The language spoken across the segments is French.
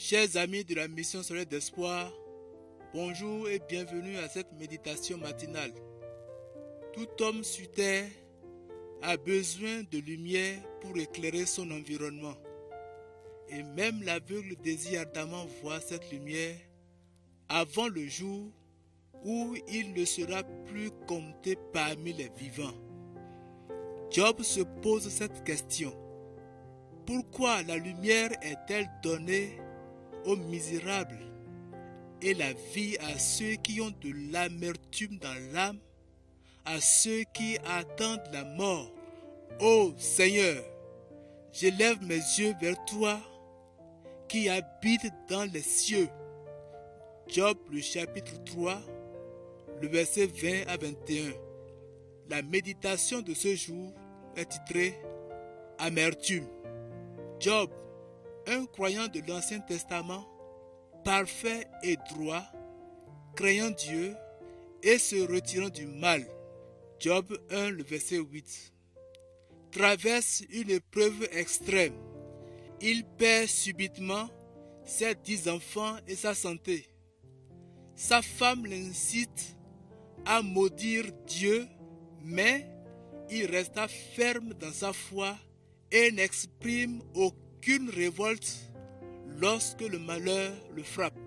Chers amis de la mission solaire d'espoir, bonjour et bienvenue à cette méditation matinale. Tout homme sur terre a besoin de lumière pour éclairer son environnement. Et même l'aveugle désire ardemment voir cette lumière avant le jour où il ne sera plus compté parmi les vivants. Job se pose cette question. Pourquoi la lumière est-elle donnée aux misérables et la vie à ceux qui ont de l'amertume dans l'âme, à ceux qui attendent la mort? Ô Seigneur, j'élève mes yeux vers toi qui habites dans les cieux. Job, le chapitre 3, le verset 20 à 21. La méditation de ce jour est titrée Amertume. Job, un croyant de l'Ancien Testament, parfait et droit, craignant Dieu et se retirant du mal. Job 1, le verset 8. Traverse une épreuve extrême. Il perd subitement ses 10 enfants et sa santé. Sa femme l'incite à maudire Dieu, mais il resta ferme dans sa foi et n'exprime aucune révolte lorsque le malheur le frappe.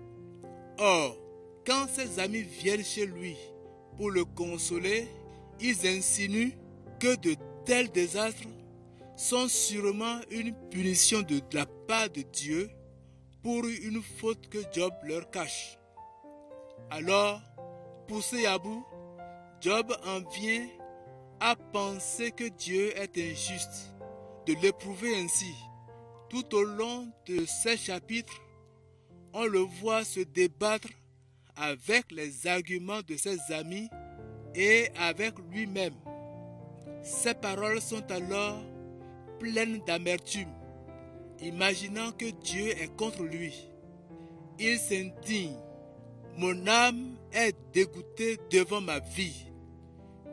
Or, quand ses amis viennent chez lui pour le consoler, ils insinuent que de tels désastres sont sûrement une punition de la part de Dieu pour une faute que Job leur cache. Alors, poussé à bout, Job en vient à penser que Dieu est injuste de l'éprouver ainsi. Tout au long de ces chapitres, on le voit se débattre avec les arguments de ses amis et avec lui-même. Ses paroles sont alors pleines d'amertume, imaginant que Dieu est contre lui. Il s'indigne. Mon âme est dégoûtée devant ma vie.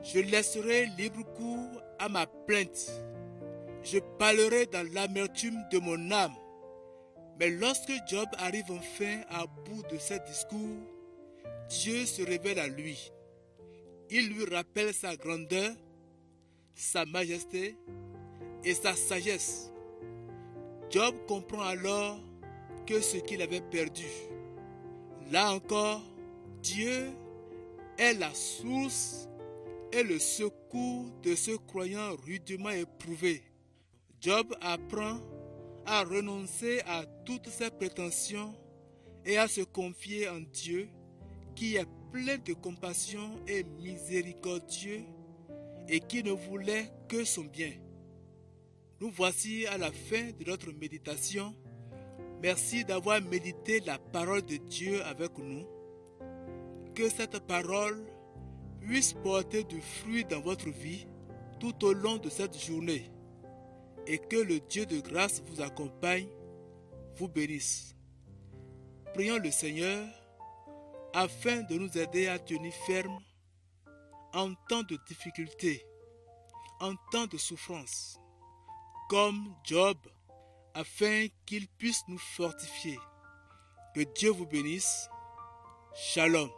Je laisserai libre cours à ma plainte. Je parlerai dans l'amertume de mon âme. Mais lorsque Job arrive enfin à bout de ses discours, Dieu se révèle à lui. Il lui rappelle sa grandeur, sa majesté et sa sagesse. Job comprend alors que ce qu'il avait perdu. Là encore, Dieu est la source et le secours de ce croyant rudement éprouvé. Job apprend à renoncer à toutes ses prétentions et à se confier en Dieu qui est plein de compassion et miséricordieux et qui ne voulait que son bien. Nous voici à la fin de notre méditation. Merci d'avoir médité la parole de Dieu avec nous. Que cette parole puisse porter du fruit dans votre vie tout au long de cette journée et que le Dieu de grâce vous accompagne, vous bénisse. Prions le Seigneur afin de nous aider à tenir ferme en temps de difficulté, en temps de souffrance, comme Job, afin qu'il puisse nous fortifier. Que Dieu vous bénisse. Shalom.